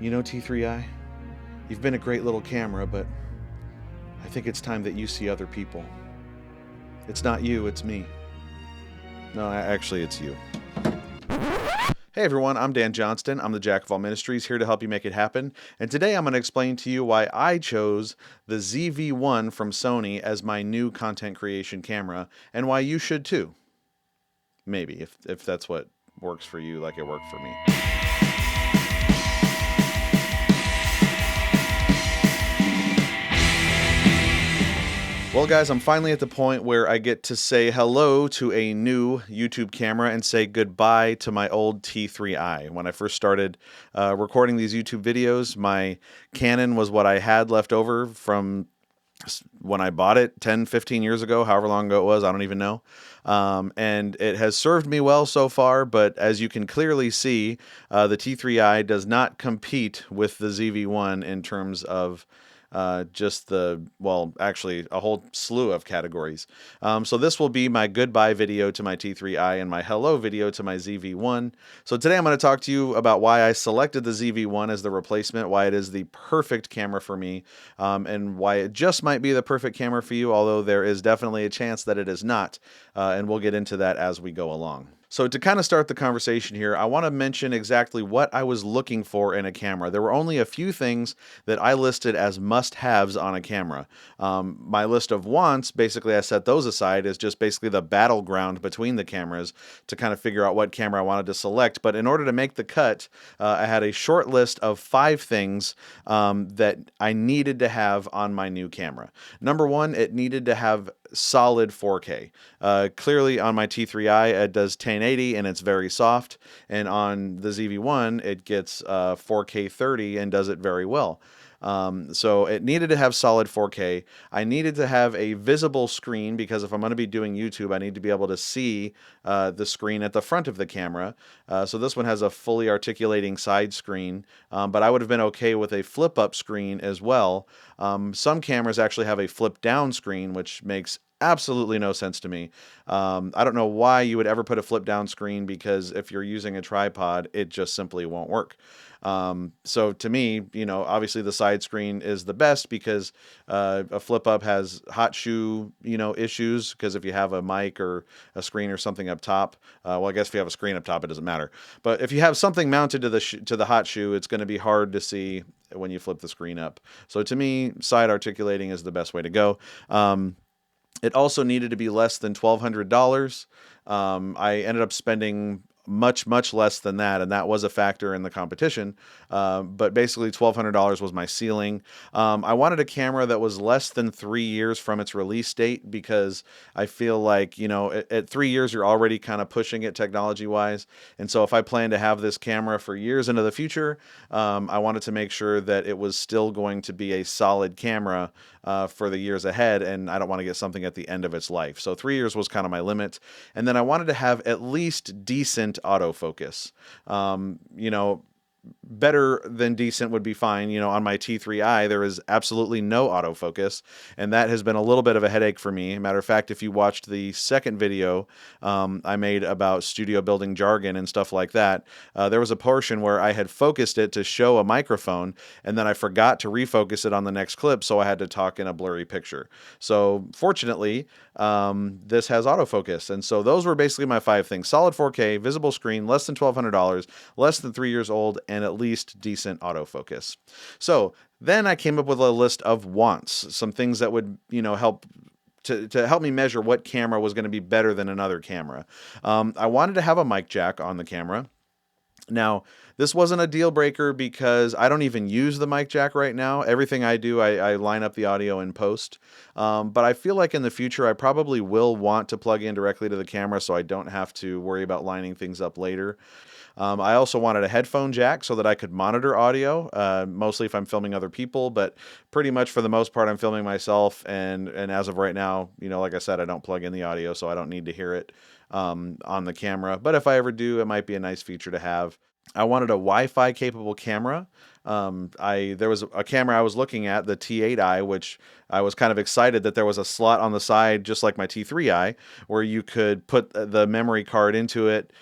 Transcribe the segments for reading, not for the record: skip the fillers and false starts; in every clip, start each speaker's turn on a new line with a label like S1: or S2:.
S1: You know, T3i, you've been a great little camera, but I think it's time that you see other people. It's not you, it's me. No, actually, it's you. Hey everyone, I'm Dan Johnston. I'm the Jack of all Ministries, here to help you make it happen. And today I'm going to explain to you why I chose the ZV-1 from Sony as my new content creation camera, and why you should too. Maybe, if that's what works for you like it worked for me. Well guys, I'm finally at the point where I get to say hello to a new YouTube camera and say goodbye to my old T3i. When I first started recording these YouTube videos, my Canon was what I had left over from when I bought it 10, 15 years ago, however long ago it was, I don't even know. And it has served me well so far, but as you can clearly see, the T3i does not compete with the ZV-1 in terms of actually a whole slew of categories. So this will be my goodbye video to my T3i and my hello video to my ZV-1. So today I'm going to talk to you about why I selected the ZV-1 as the replacement, why it is the perfect camera for me, and why it just might be the perfect camera for you, although there is definitely a chance that it is not, and we'll get into that as we go along. So to kind of start the conversation here, I want to mention exactly what I was looking for in a camera. There were only a few things that I listed as must-haves on a camera. My list of wants, basically I set those aside as just basically the battleground between the cameras to kind of figure out what camera I wanted to select. But in order to make the cut, I had a short list of 5 things that I needed to have on my new camera. Number one, it needed to have solid 4K. Clearly on my T3i it does 1080 and it's very soft, and on the ZV-1 it gets 4K 30 and does it very well. So it needed to have solid 4K. I needed to have a visible screen because if I'm going to be doing YouTube, I need to be able to see the screen at the front of the camera. So this one has a fully articulating side screen, but I would have been okay with a flip-up screen as well. Some cameras actually have a flip-down screen, which makes absolutely no sense to me. I don't know why you would ever put a flip-down screen, because if you're using a tripod, it just simply won't work. So to me, you know, obviously the side screen is the best because a flip up has hot shoe, you know, issues, because if you have a mic or a screen or something up top, well, I guess if you have a screen up top, it doesn't matter. But if you have something mounted to the hot shoe, it's going to be hard to see when you flip the screen up. So to me, side articulating is the best way to go. It also needed to be less than $1,200. I ended up spending much less than that, and that was a factor in the competition, but basically $1,200 was my ceiling. I wanted a camera that was less than 3 years from its release date, because I feel like, you know, at 3 years you're already kind of pushing it technology wise, and so if I plan to have this camera for years into the future, I wanted to make sure that it was still going to be a solid camera for the years ahead, and I don't want to get something at the end of its life. So 3 years was kind of my limit, and then I wanted to have at least decent autofocus. You know, better than decent would be fine. You know, on my T3i, there is absolutely no autofocus, and that has been a little bit of a headache for me. Matter of fact, if you watched the second video I made about studio building jargon and stuff like that, there was a portion where I had focused it to show a microphone, and then I forgot to refocus it on the next clip, so I had to talk in a blurry picture. So fortunately, this has autofocus, and so those were basically my 5 things: solid 4K, visible screen, less than $1,200, less than 3 years old, and at least decent autofocus. So then I came up with a list of wants, some things that would, you know, help to help me measure what camera was going to be better than another camera. I wanted to have a mic jack on the camera. Now, this wasn't a deal breaker because I don't even use the mic jack right now. Everything I do, I line up the audio in post. But I feel like in the future, I probably will want to plug in directly to the camera so I don't have to worry about lining things up later. I also wanted a headphone jack so that I could monitor audio, mostly if I'm filming other people, but pretty much for the most part, I'm filming myself. And as of right now, you know, like I said, I don't plug in the audio, so I don't need to hear it on the camera. But if I ever do, it might be a nice feature to have. I wanted a Wi-Fi capable camera. There was a camera I was looking at, the T8i, which I was kind of excited that there was a slot on the side, just like my T3i, where you could put the memory card into it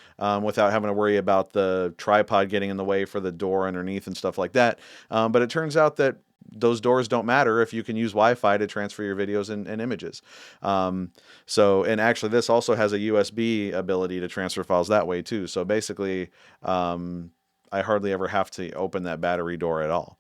S1: without having to worry about the tripod getting in the way for the door underneath and stuff like that. But it turns out that those doors don't matter if you can use Wi-Fi to transfer your videos and images. And actually, this also has a USB ability to transfer files that way too. So basically, I hardly ever have to open that battery door at all.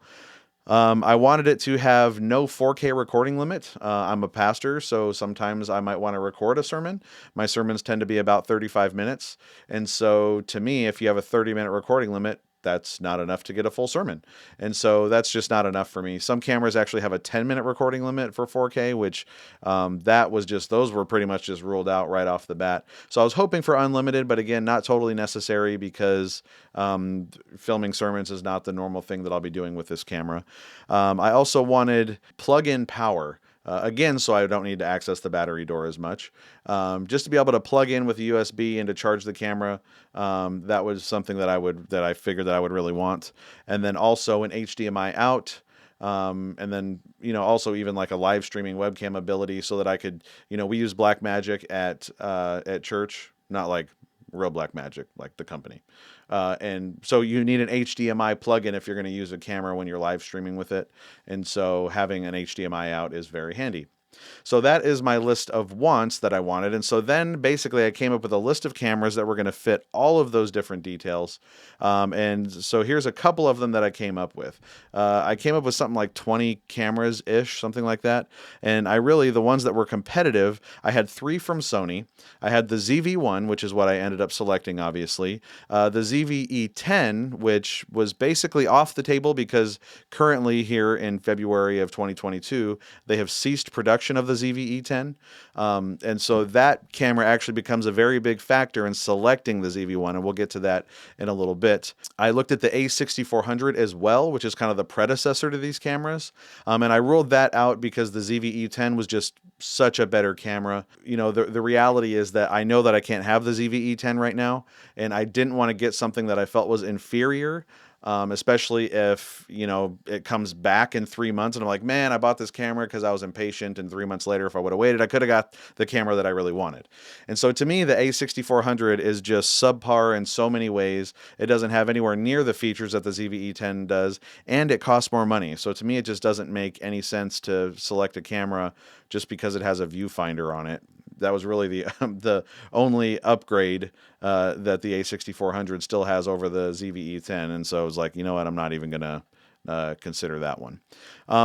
S1: I wanted it to have no 4K recording limit. I'm a pastor, so sometimes I might want to record a sermon. My sermons tend to be about 35 minutes. And so to me, if you have a 30-minute recording limit, that's not enough to get a full sermon. And so that's just not enough for me. Some cameras actually have a 10-minute recording limit for 4K, which those were pretty much just ruled out right off the bat. So I was hoping for unlimited, but again, not totally necessary because filming sermons is not the normal thing that I'll be doing with this camera. I also wanted plug-in power. Again, so I don't need to access the battery door as much. Just to be able to plug in with a USB and to charge the camera, that was something that I figured that I would really want. And then also an HDMI out. And then, also even like a live streaming webcam ability so that I could, we use Blackmagic at church, not like real Blackmagic, like the company. And so you need an HDMI plug-in if you're going to use a camera when you're live streaming with it. And so having an HDMI out is very handy. So that is my list of wants that I wanted. And so then basically I came up with a list of cameras that were going to fit all of those different details. And so here's a couple of them that I came up with. I came up with something like 20 cameras-ish, something like that. And the ones that were competitive, I had 3 from Sony. I had the ZV-1, which is what I ended up selecting, obviously. The ZV-E10, which was basically off the table because currently here in February of 2022, they have ceased production of the ZV-E10. And so that camera actually becomes a very big factor in selecting the ZV-1, and we'll get to that in a little bit. I looked at the A6400 as well, which is kind of the predecessor to these cameras. And I ruled that out because the ZV-E10 was just such a better camera. The reality is that I know that I can't have the ZV-E10 right now, and I didn't want to get something that I felt was inferior. Especially if, it comes back in 3 months and I'm like, man, I bought this camera because I was impatient, and 3 months later, if I would have waited, I could have got the camera that I really wanted. And so to me, the A6400 is just subpar in so many ways. It doesn't have anywhere near the features that the ZV-E10 does, and it costs more money. So to me, it just doesn't make any sense to select a camera just because it has a viewfinder on it. That was really the only upgrade that the A6400 still has over the ZV-E10. And so I was like, you know what, I'm not even going to consider that one.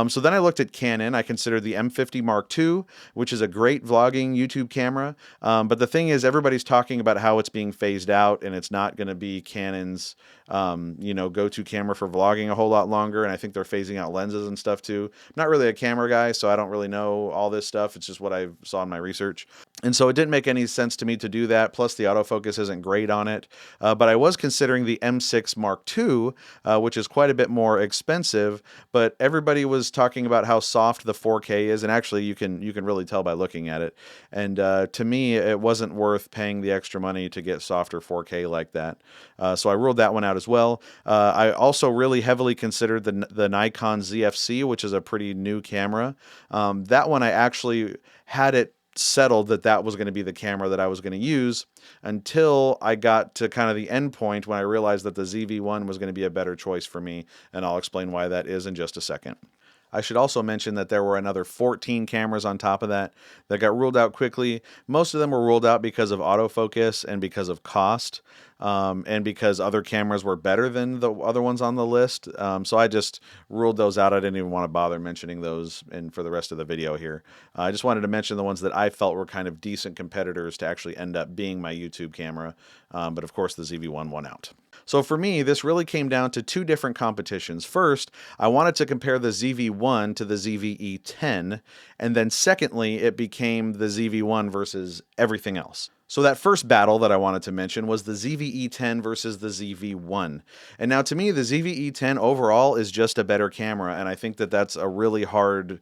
S1: So then I looked at Canon. I considered the M50 Mark II, which is a great vlogging YouTube camera. But the thing is, everybody's talking about how it's being phased out and it's not going to be Canon's go-to camera for vlogging a whole lot longer. And I think they're phasing out lenses and stuff too. I'm not really a camera guy, so I don't really know all this stuff. It's just what I saw in my research. And so it didn't make any sense to me to do that. Plus the autofocus isn't great on it. But I was considering the M6 Mark II, which is quite a bit more expensive, but everybody was talking about how soft the 4K is, and actually you can really tell by looking at it. And to me, it wasn't worth paying the extra money to get softer 4K like that. So I ruled that one out as well. I also really heavily considered the Nikon ZFC, which is a pretty new camera. That one I actually had it settled that was going to be the camera that I was going to use until I got to kind of the end point when I realized that the ZV-1 was going to be a better choice for me, and I'll explain why that is in just a second. I should also mention that there were another 14 cameras on top of that got ruled out quickly. Most of them were ruled out because of autofocus and because of cost, and because other cameras were better than the other ones on the list. So I just ruled those out. I didn't even want to bother mentioning those for the rest of the video here. I just wanted to mention the ones that I felt were kind of decent competitors to actually end up being my YouTube camera. But of course, the ZV-1 won out. So for me, this really came down to 2 different competitions. First, I wanted to compare the ZV-1 to the ZV-E10, and then secondly, it became the ZV-1 versus everything else. So that first battle that I wanted to mention was the ZV-E10 versus the ZV-1. And now to me, the ZV-E10 overall is just a better camera, and I think that that's a really hard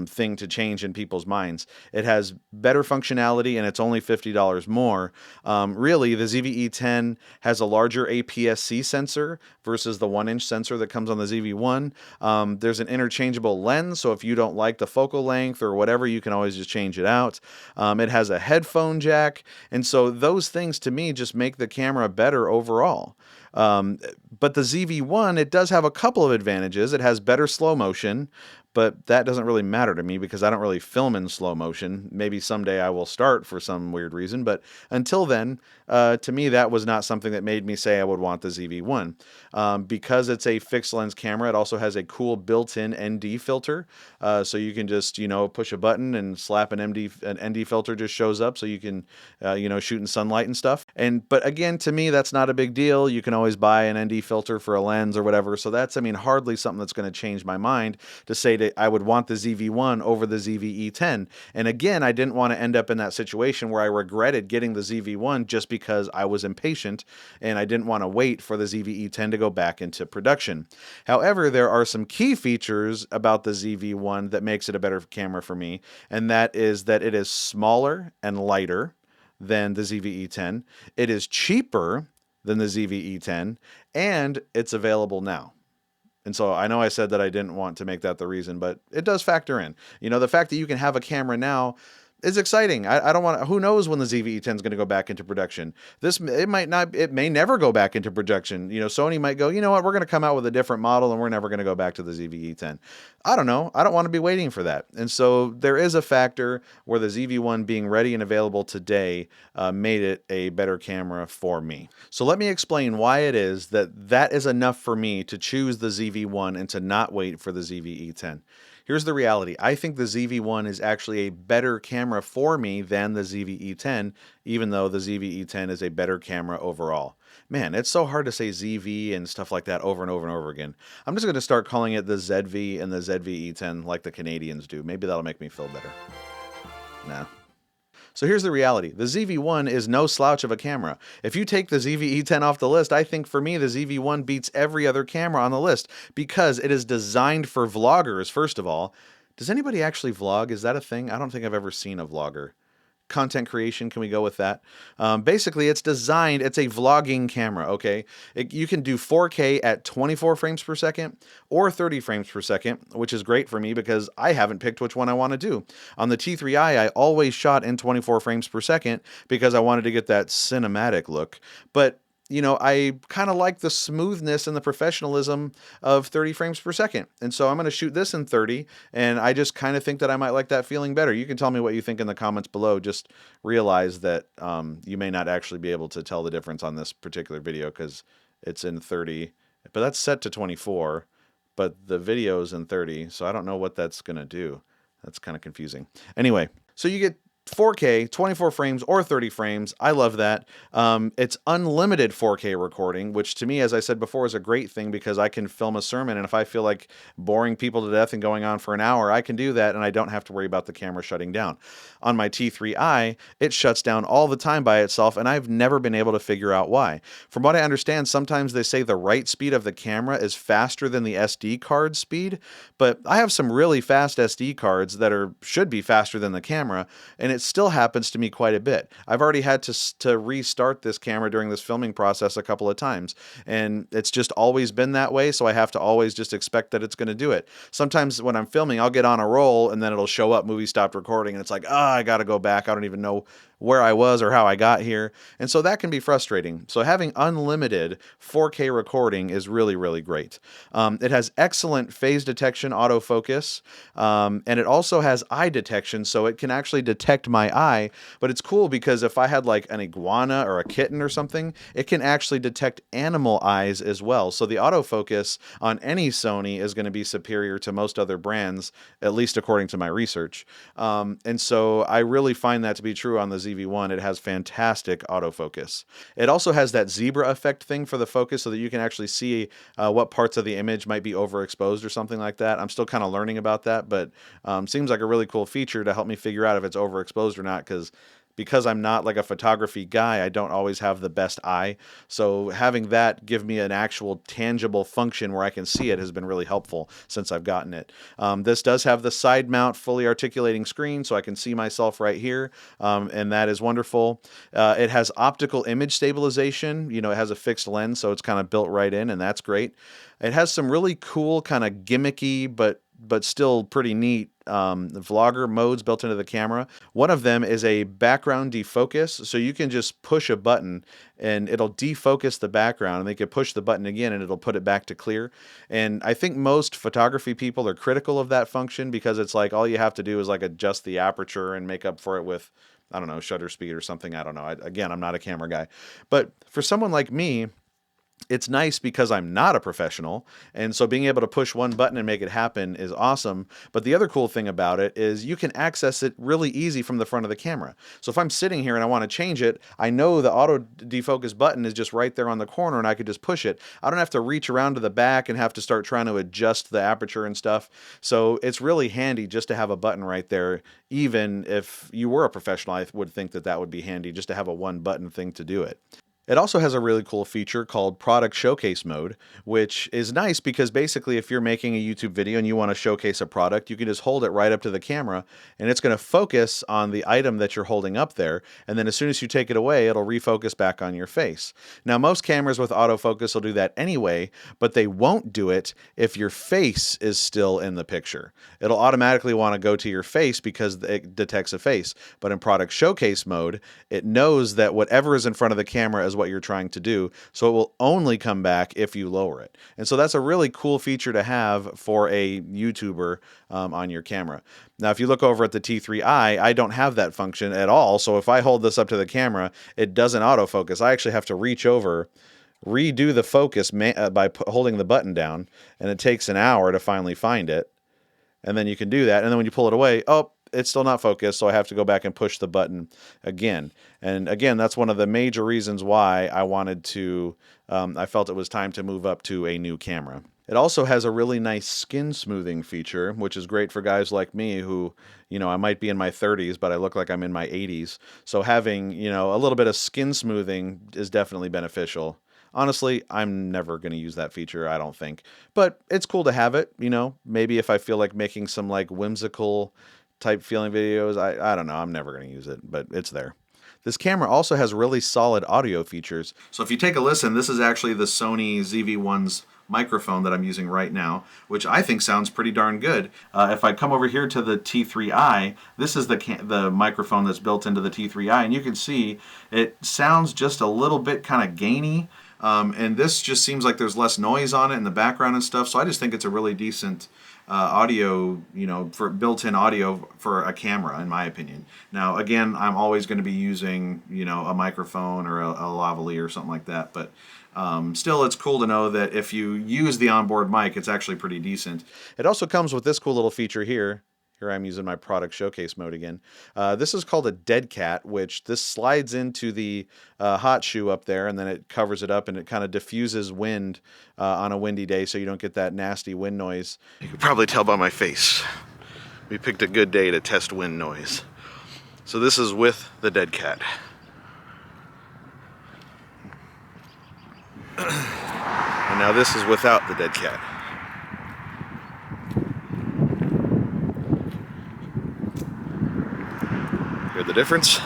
S1: thing to change in people's minds. It has better functionality, and it's only $50 more. Really, the ZV-E10 has a larger APS-C sensor versus the 1-inch sensor that comes on the ZV-1. There's an interchangeable lens, so if you don't like the focal length or whatever, you can always just change it out. It has a headphone jack. And so those things to me just make the camera better overall. But the ZV-1, it does have a couple of advantages. It has better slow motion, but that doesn't really matter to me because I don't really film in slow motion. Maybe someday I will start for some weird reason, but until then, to me, that was not something that made me say I would want the ZV-1. Because it's a fixed lens camera, it also has a cool built-in ND filter, so you can just, push a button and slap an ND filter just shows up, so you can, shoot in sunlight and stuff. But again, to me, that's not a big deal. You can always buy an ND filter for a lens or whatever, so that's, hardly something that's going to change my mind to say that I would want the ZV-1 over the ZV-E10. And again, I didn't want to end up in that situation where I regretted getting the ZV-1 just because I was impatient and I didn't want to wait for the ZV-E10 to go back into production. However, there are some key features about the ZV-1 that makes it a better camera for me, and that is that it is smaller and lighter than the ZV-E10. It is cheaper than the ZV-E10, and it's available now. And so I know I said that I didn't want to make that the reason, but it does factor in. The fact that you can have a camera now is exciting. I don't want to, who knows when the ZV-E10 is going to go back into production. It may never go back into production. Sony might go, you know what, we're going to come out with a different model and we're never going to go back to the ZV-E10. I don't know. I don't want to be waiting for that. And so there is a factor where the ZV-1 being ready and available today made it a better camera for me. So let me explain why it is that is enough for me to choose the ZV-1 and to not wait for the ZV-E10. Here's the reality. I think the ZV-1 is actually a better camera for me than the ZV-E10, even though the ZV-E10 is a better camera overall. Man, it's so hard to say ZV and stuff like that over and over and over again. I'm just going to start calling it the ZV and the ZV-E10 like the Canadians do. Maybe that'll make me feel better. Nah. So here's the reality. The ZV-1 is no slouch of a camera. If you take the ZV-E10 off the list, I think for me the ZV-1 beats every other camera on the list because it is designed for vloggers, first of all. Does anybody actually vlog? Is that a thing? I don't think I've ever seen a vlogger. Content creation, can we go with that? Basically, it's a vlogging camera, okay? You can do 4K at 24 frames per second or 30 frames per second, which is great for me because I haven't picked which one I want to do. On the T3i, I always shot in 24 frames per second because I wanted to get that cinematic look. But I kind of like the smoothness and the professionalism of 30 frames per second. And so I'm going to shoot this in 30, and I just kind of think that I might like that feeling better. You can tell me what you think in the comments below. Just realize that you may not actually be able to tell the difference on this particular video because it's in 30, but that's set to 24, but the video's in 30, so I don't know what that's going to do. That's kind of confusing. Anyway, so you get 4K, 24 frames, or 30 frames. I love that. It's unlimited 4K recording, which to me, as I said before, is a great thing because I can film a sermon, and if I feel like boring people to death and going on for an hour, I can do that, and I don't have to worry about the camera shutting down. On my T3i, it shuts down all the time by itself, and I've never been able to figure out why. From what I understand, sometimes they say the write speed of the camera is faster than the SD card speed, but I have some really fast SD cards that should be faster than the camera, and it still happens to me quite a bit. I've already had to restart this camera during this filming process a couple of times, and it's just always been that way, so I have to always just expect that it's going to do it. Sometimes when I'm filming, I'll get on a roll, and then it'll show up, movie stopped recording, and it's like, I got to go back. I don't even know where I was or how I got here. And so that can be frustrating. So having unlimited 4K recording is really, really great. It has excellent phase detection autofocus, and it also has eye detection, so it can actually detect my eye. But it's cool because if I had like an iguana or a kitten or something, it can actually detect animal eyes as well. So the autofocus on any Sony is going to be superior to most other brands, at least according to my research. And so I really find that to be true on the ZV-1. It has fantastic autofocus. It also has that zebra effect thing for the focus so that you can actually see what parts of the image might be overexposed or something like that. I'm still kind of learning about that, but seems like a really cool feature to help me figure out if it's overexposed or not, because because I'm not like a photography guy, I don't always have the best eye. So having that give me an actual tangible function where I can see it has been really helpful since I've gotten it. This does have the side mount fully articulating screen, so I can see myself right here, and that is wonderful. It has optical image stabilization. You know, it has a fixed lens, so it's kind of built right in, and that's great. It has some really cool kind of gimmicky but still pretty neat vlogger modes built into the camera. One of them is a background defocus, so you can just push a button and it'll defocus the background, and they can push the button again and it'll put it back to clear. And I think most photography people are critical of that function because it's like all you have to do is like adjust the aperture and make up for it with, I don't know, shutter speed or something. I don't know. Again, I'm not a camera guy. But for someone like me, it's nice because I'm not a professional, and so being able to push one button and make it happen is awesome. But the other cool thing about it is you can access it really easy from the front of the camera. So if I'm sitting here and I want to change it, I know the auto defocus button is just right there on the corner and I could just push it. I don't have to reach around to the back and have to start trying to adjust the aperture and stuff. So it's really handy just to have a button right there. Even if you were a professional, I would think that that would be handy just to have a one button thing to do it. It also has a really cool feature called product showcase mode, which is nice because basically if you're making a YouTube video and you want to showcase a product, you can just hold it right up to the camera and it's going to focus on the item that you're holding up there. And then as soon as you take it away, it'll refocus back on your face. Now, most cameras with autofocus will do that anyway, but they won't do it if your face is still in the picture. It'll automatically want to go to your face because it detects a face. But in product showcase mode, it knows that whatever is in front of the camera is what you're trying to do, so it will only come back if you lower it. And so that's a really cool feature to have for a YouTuber on your camera. Now, if you look over at the T3i, I don't have that function at all, so if I hold this up to the camera, it doesn't autofocus. I actually have to reach over, redo the focus by holding the button down, and it takes an hour to finally find it. And then you can do that, and then when you pull it away, oh, it's still not focused, so I have to go back and push the button again. And again, that's one of the major reasons why I wanted to, I felt it was time to move up to a new camera. It also has a really nice skin smoothing feature, which is great for guys like me who, you know, I might be in my 30s, but I look like I'm in my 80s. So having, you know, a little bit of skin smoothing is definitely beneficial. Honestly, I'm never going to use that feature, I don't think. But it's cool to have it, you know. Maybe if I feel like making some like whimsical type feeling videos, I don't know, I'm never going to use it, but it's there. This camera also has really solid audio features. So if you take a listen, this is actually the Sony ZV-1's microphone that I'm using right now, which I think sounds pretty darn good. If I come over here to the T3i, this is the microphone that's built into the T3i, and you can see it sounds just a little bit kind of gainy, and this just seems like there's less noise on it in the background and stuff, so I just think it's a really decent audio, you know, for built-in audio for a camera, in my opinion. Now, again, I'm always going to be using, you know, a microphone or a lavalier or something like that, but still, it's cool to know that if you use the onboard mic, it's actually pretty decent. It also comes with this cool little feature here. Here I'm using my product showcase mode again. This is called a dead cat, which this slides into the hot shoe up there, and then it covers it up, and it kind of diffuses wind on a windy day so you don't get that nasty wind noise. You can probably tell by my face. We picked a good day to test wind noise. So this is with the dead cat. And now this is without the dead cat. Hear the difference?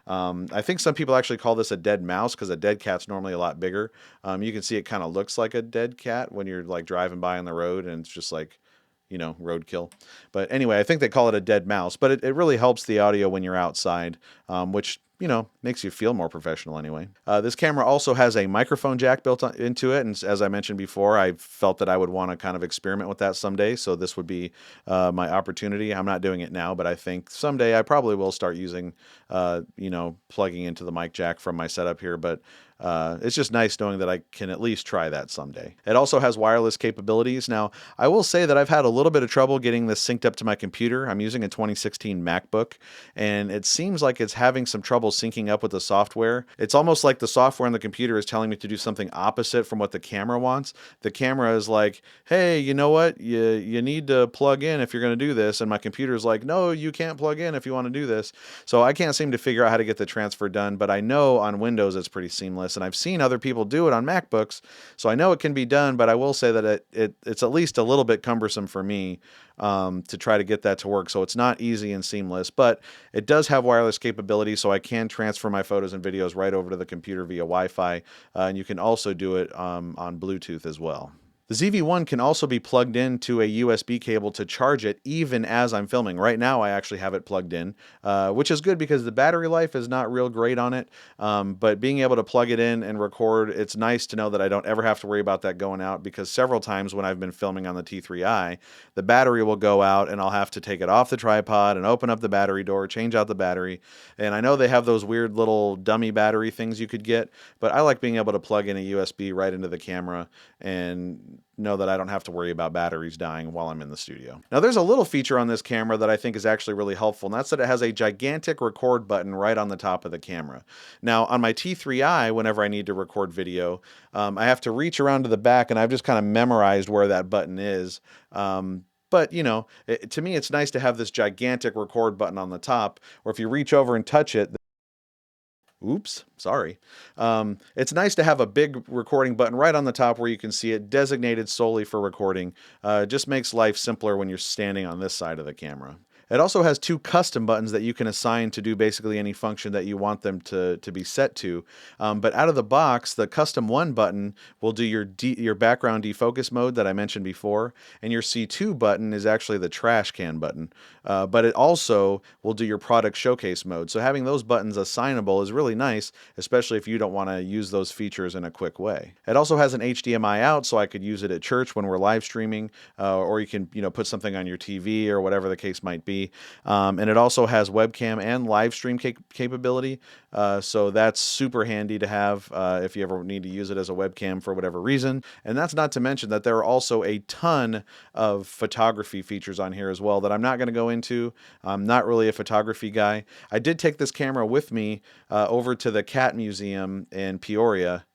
S1: I think some people actually call this a dead mouse because a dead cat's normally a lot bigger. You can see it kind of looks like a dead cat when you're like driving by on the road and it's just like, you know, roadkill. But anyway, I think they call it a dead mouse, but it really helps the audio when you're outside, which, you know, makes you feel more professional anyway. This camera also has a microphone jack built into it, and as I mentioned before, I felt that I would want to kind of experiment with that someday, so this would be my opportunity. I'm not doing it now, but I think someday I probably will start using, you know, plugging into the mic jack from my setup here, but It's just nice knowing that I can at least try that someday. It also has wireless capabilities. Now, I will say that I've had a little bit of trouble getting this synced up to my computer. I'm using a 2016 MacBook, and it seems like it's having some trouble syncing up with the software. It's almost like the software on the computer is telling me to do something opposite from what the camera wants. The camera is like, hey, you know what? You need to plug in if you're going to do this. And my computer is like, no, you can't plug in if you want to do this. So I can't seem to figure out how to get the transfer done, but I know on Windows it's pretty seamless, and I've seen other people do it on MacBooks, so I know it can be done, but I will say that it's at least a little bit cumbersome for me to try to get that to work. So it's not easy and seamless, but it does have wireless capability, so I can transfer my photos and videos right over to the computer via Wi-Fi, and you can also do it on Bluetooth as well. The ZV-1 can also be plugged into a USB cable to charge it even as I'm filming. Right now I actually have it plugged in, which is good because the battery life is not real great on it, but being able to plug it in and record, it's nice to know that I don't ever have to worry about that going out, because several times when I've been filming on the T3i, the battery will go out and I'll have to take it off the tripod and open up the battery door, change out the battery, and I know they have those weird little dummy battery things you could get, but I like being able to plug in a USB right into the camera and know that I don't have to worry about batteries dying while I'm in the studio. Now there's a little feature on this camera that I think is actually really helpful, and that's that it has a gigantic record button right on the top of the camera. Now on my T3i, whenever I need to record video, I have to reach around to the back, and I've just kind of memorized where that button is. But, you know, to me, it's nice to have this gigantic record button on the top, or if you reach over and touch it, oops, sorry. It's nice to have a big recording button right on the top where you can see it, designated solely for recording. It just makes life simpler when you're standing on this side of the camera. It also has two custom buttons that you can assign to do basically any function that you want them to be set to. But out of the box, the custom 1 button will do your background defocus mode that I mentioned before, and your C2 button is actually the trash can button. But it also will do your product showcase mode. So having those buttons assignable is really nice, especially if you don't want to use those features in a quick way. It also has an HDMI out, so I could use it at church when we're live streaming, or you can put something on your TV or whatever the case might be. And it also has webcam and live stream capability, so that's super handy to have if you ever need to use it as a webcam for whatever reason. And that's not to mention that there are also a ton of photography features on here as well that I'm not going to go into. I'm not really a photography guy. I did take this camera with me over to the Cat Museum in Peoria.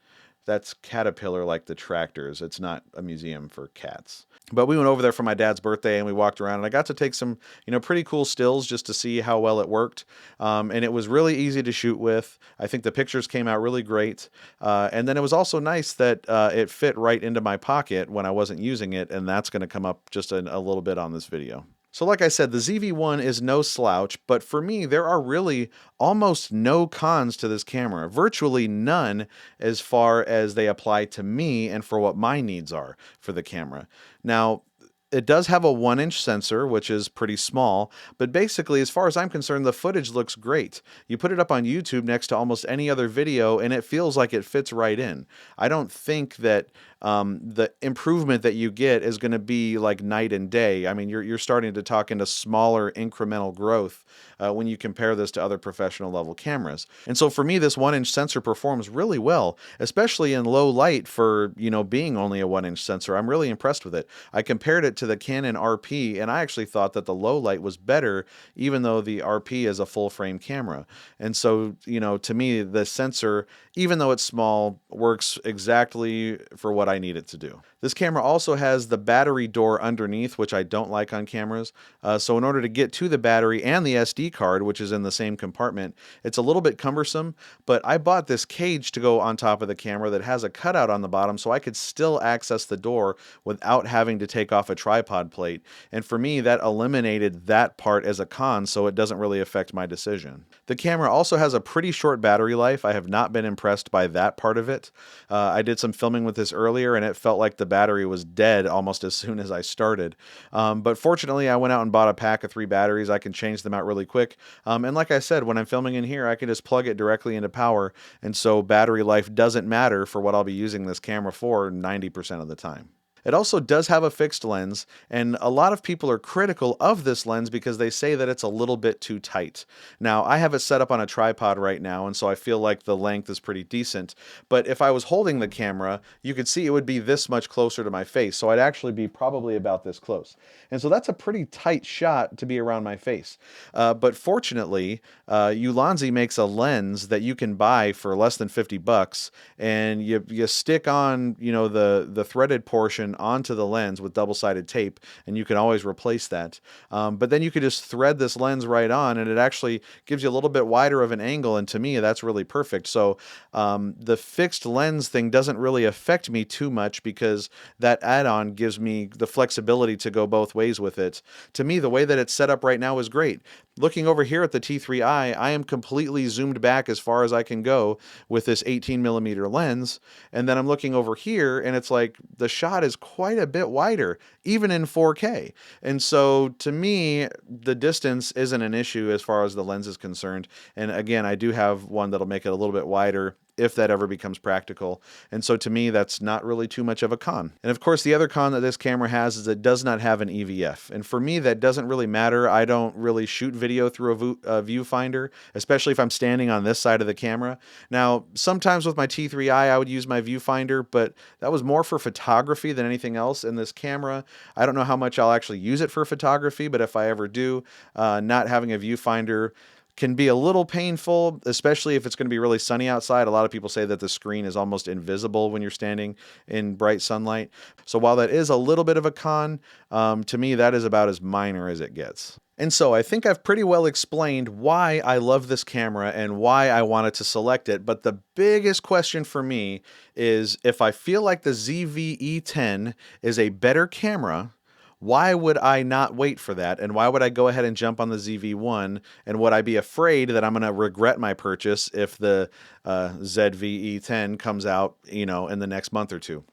S1: That's Caterpillar, like the tractors. It's not a museum for cats. But we went over there for my dad's birthday and we walked around, and I got to take some, pretty cool stills just to see how well it worked. And it was really easy to shoot with. I think the pictures came out really great. And then it was also nice that it fit right into my pocket when I wasn't using it, and that's going to come up just a little bit on this video. So like I said, the ZV-1 is no slouch, but for me, there are really almost no cons to this camera. Virtually none as far as they apply to me and for what my needs are for the camera. Now, it does have a 1-inch sensor, which is pretty small, but basically, as far as I'm concerned, the footage looks great. You put it up on YouTube next to almost any other video, and it feels like it fits right in. I don't think that the improvement that you get is going to be like night and day. I mean, you're starting to talk into smaller incremental growth when you compare this to other professional level cameras. And so for me, this 1-inch sensor performs really well, especially in low light for, being only a 1-inch sensor. I'm really impressed with it. I compared it to the Canon RP, and I actually thought that the low light was better, even though the RP is a full frame camera. And so, to me, the sensor, even though it's small, works exactly for what I need it to do. This camera also has the battery door underneath, which I don't like on cameras. So in order to get to the battery and the SD card, which is in the same compartment, it's a little bit cumbersome, but I bought this cage to go on top of the camera that has a cutout on the bottom so I could still access the door without having to take off a tripod plate. And for me, that eliminated that part as a con, so it doesn't really affect my decision. The camera also has a pretty short battery life. I have not been impressed by that part of it. I did some filming with this earlier, and it felt like the battery was dead almost as soon as I started. But fortunately, I went out and bought a pack of 3 batteries. I can change them out really quick. And like I said, when I'm filming in here, I can just plug it directly into power. And so battery life doesn't matter for what I'll be using this camera for 90% of the time. It also does have a fixed lens, and a lot of people are critical of this lens because they say that it's a little bit too tight. Now, I have it set up on a tripod right now, and so I feel like the length is pretty decent, but if I was holding the camera, you could see it would be this much closer to my face, so I'd actually be probably about this close. And so that's a pretty tight shot to be around my face. But fortunately, Ulanzi makes a lens that you can buy for less than 50 bucks, and you stick on, the threaded portion onto the lens with double-sided tape, and you can always replace that. But then you could just thread this lens right on, and it actually gives you a little bit wider of an angle, and to me, that's really perfect. So the fixed lens thing doesn't really affect me too much because that add-on gives me the flexibility to go both ways with it. To me, the way that it's set up right now is great. Looking over here at the T3i, I am completely zoomed back as far as I can go with this 18mm lens, and then I'm looking over here, and it's like the shot is quite a bit wider, even in 4K. And so to me, the distance isn't an issue as far as the lens is concerned. And again, I do have one that'll make it a little bit wider if that ever becomes practical. And so to me, that's not really too much of a con. And of course, the other con that this camera has is it does not have an EVF. And for me, that doesn't really matter. I don't really shoot video through a viewfinder, especially if I'm standing on this side of the camera. Now, sometimes with my T3i, I would use my viewfinder, but that was more for photography than anything else. In this camera, I don't know how much I'll actually use it for photography, but if I ever do, not having a viewfinder can be a little painful, especially if it's going to be really sunny outside. A lot of people say that the screen is almost invisible when you're standing in bright sunlight. So while that is a little bit of a con, to me, that is about as minor as it gets. And so I think I've pretty well explained why I love this camera and why I wanted to select it. But the biggest question for me is if I feel like the ZV-E10 is a better camera, why would I not wait for that? And why would I go ahead and jump on the ZV-1? And would I be afraid that I'm going to regret my purchase if the ZV-E10 comes out, in the next month or two?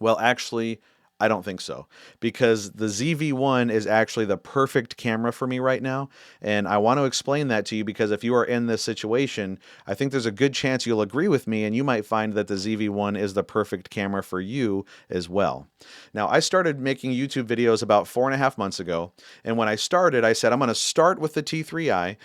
S1: Well, actually, I don't think so, because the ZV-1 is actually the perfect camera for me right now, and I want to explain that to you because if you are in this situation, I think there's a good chance you'll agree with me, and you might find that the ZV-1 is the perfect camera for you as well. Now, I started making YouTube videos about 4.5 months ago, and when I started, I said I'm going to start with the T3i,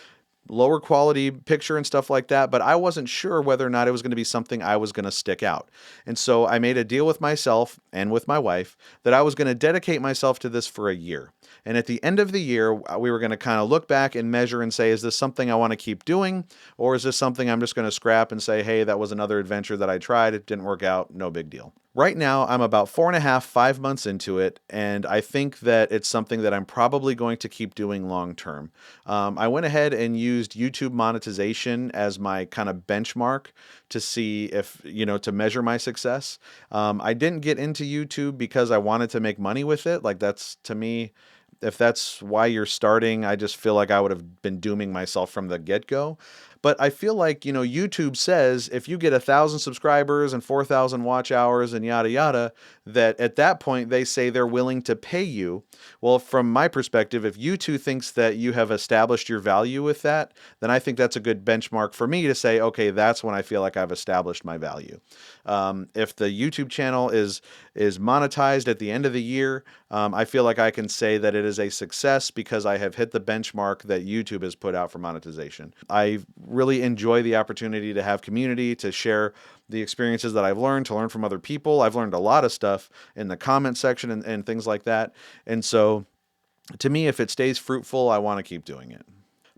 S1: lower quality picture and stuff like that, but I wasn't sure whether or not it was going to be something I was going to stick out. And so I made a deal with myself and with my wife that I was going to dedicate myself to this for a year. And at the end of the year, we were going to kind of look back and measure and say, is this something I want to keep doing? Or is this something I'm just going to scrap and say, hey, that was another adventure that I tried. It didn't work out. No big deal. Right now, I'm about 4.5, 5 months into it, and I think that it's something that I'm probably going to keep doing long term. I went ahead and used YouTube monetization as my kind of benchmark to see if, to measure my success. I didn't get into YouTube because I wanted to make money with it. Like, that's, to me, if that's why you're starting, I just feel like I would have been dooming myself from the get-go. But I feel like, YouTube says if you get 1,000 subscribers and 4,000 watch hours and yada yada, that at that point they say they're willing to pay you. Well, from my perspective, if YouTube thinks that you have established your value with that, then I think that's a good benchmark for me to say, okay, that's when I feel like I've established my value. If the YouTube channel is monetized at the end of the year, I feel like I can say that it is a success because I have hit the benchmark that YouTube has put out for monetization. I really enjoy the opportunity to have community, to share the experiences that I've learned, to learn from other people. I've learned a lot of stuff in the comment section and things like that. And so to me, if it stays fruitful, I want to keep doing it.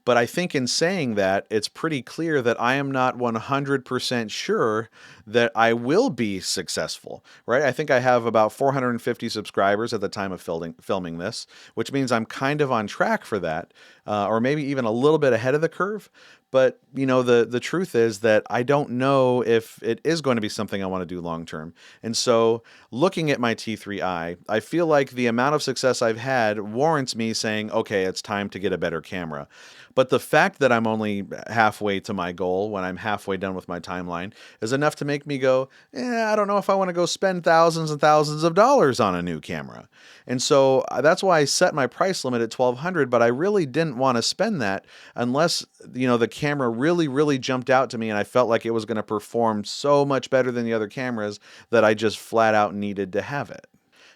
S1: But I think in saying that, it's pretty clear that I am not 100% sure that I will be successful, right? I think I have about 450 subscribers at the time of filming this, which means I'm kind of on track for that, or maybe even a little bit ahead of the curve. But, the truth is that I don't know if it is going to be something I want to do long term. And so looking at my T3i, I feel like the amount of success I've had warrants me saying, okay, it's time to get a better camera. But the fact that I'm only halfway to my goal when I'm halfway done with my timeline is enough to make me go, I don't know if I want to go spend thousands and thousands of dollars on a new camera. And so that's why I set my price limit at $1,200, but I really didn't want to spend that unless, the camera really, really jumped out to me and I felt like it was going to perform so much better than the other cameras that I just flat out needed to have it.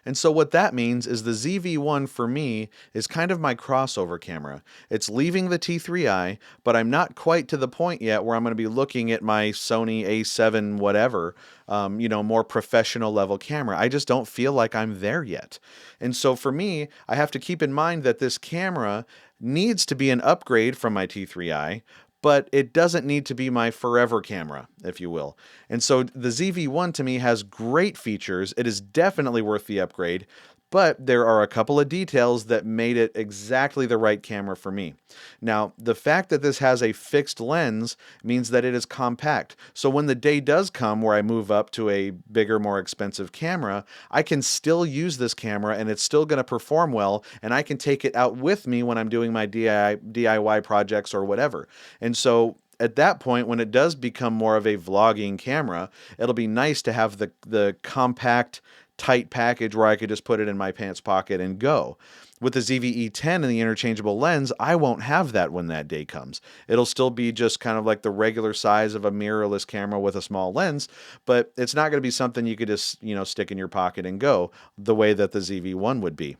S1: And so what that means is the ZV-1 for me is kind of my crossover camera. It's leaving the T3i, but I'm not quite to the point yet where I'm going to be looking at my Sony A7 whatever, more professional level camera. I just don't feel like I'm there yet. And so for me, I have to keep in mind that this camera needs to be an upgrade from my T3i, but it doesn't need to be my forever camera, if you will. And so the ZV-1 to me has great features. It is definitely worth the upgrade, but there are a couple of details that made it exactly the right camera for me. Now, the fact that this has a fixed lens means that it is compact. So when the day does come where I move up to a bigger, more expensive camera, I can still use this camera and it's still going to perform well, and I can take it out with me when I'm doing my DIY projects or whatever. And so at that point, when it does become more of a vlogging camera, it'll be nice to have the compact, tight package where I could just put it in my pants pocket and go. With the ZV-E10 and the interchangeable lens, I won't have that when that day comes. It'll still be just kind of like the regular size of a mirrorless camera with a small lens, but it's not going to be something you could just, stick in your pocket and go the way that the ZV-1 would be.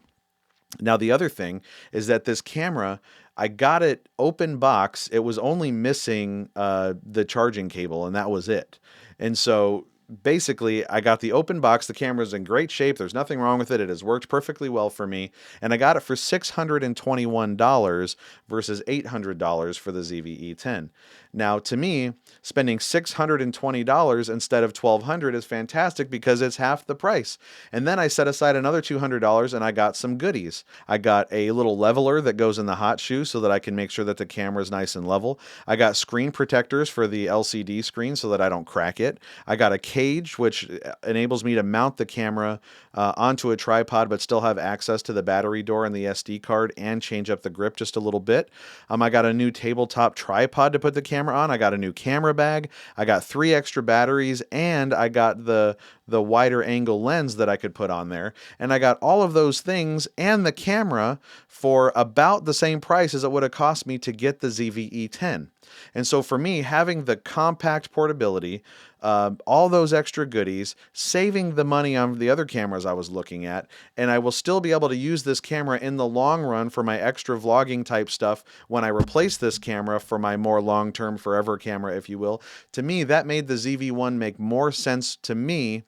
S1: Now, the other thing is that this camera, I got it open box. It was only missing the charging cable, and that was it. And so basically, I got the open box. The camera's in great shape. There's nothing wrong with it. It has worked perfectly well for me. And I got it for $621 versus $800 for the ZV-E10. Now, to me, spending $620 instead of $1,200 is fantastic because it's half the price. And then I set aside another $200 and I got some goodies. I got a little leveler that goes in the hot shoe so that I can make sure that the camera is nice and level. I got screen protectors for the LCD screen so that I don't crack it. I got a cage, which enables me to mount the camera onto a tripod but still have access to the battery door and the SD card and change up the grip just a little bit. I got a new tabletop tripod to put the camera on. I got a new camera bag. I got 3 extra batteries, and I got the wider angle lens that I could put on there. And I got all of those things and the camera for about the same price as it would have cost me to get the ZV-E10. And so for me, having the compact portability, all those extra goodies, saving the money on the other cameras I was looking at, and I will still be able to use this camera in the long run for my extra vlogging type stuff when I replace this camera for my more long-term forever camera, if you will. To me, that made the ZV-1 make more sense to me,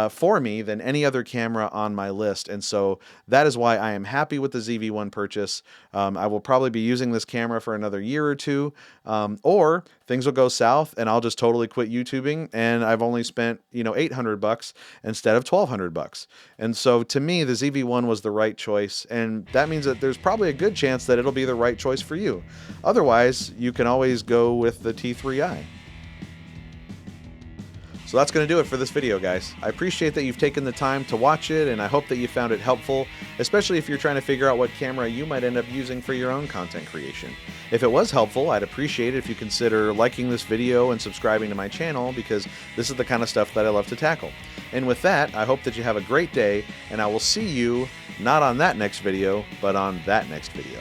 S1: for me, than any other camera on my list. And so that is why I am happy with the ZV-1 purchase. I will probably be using this camera for another year or two, or things will go south and I'll just totally quit YouTubing and I've only spent, $800 instead of $1,200. And so to me, the ZV-1 was the right choice. And that means that there's probably a good chance that it'll be the right choice for you. Otherwise, you can always go with the T3i. So that's going to do it for this video, guys. I appreciate that you've taken the time to watch it, and I hope that you found it helpful, especially if you're trying to figure out what camera you might end up using for your own content creation. If it was helpful, I'd appreciate it if you consider liking this video and subscribing to my channel, because this is the kind of stuff that I love to tackle. And with that, I hope that you have a great day, and I will see you not on that next video, but on that next video.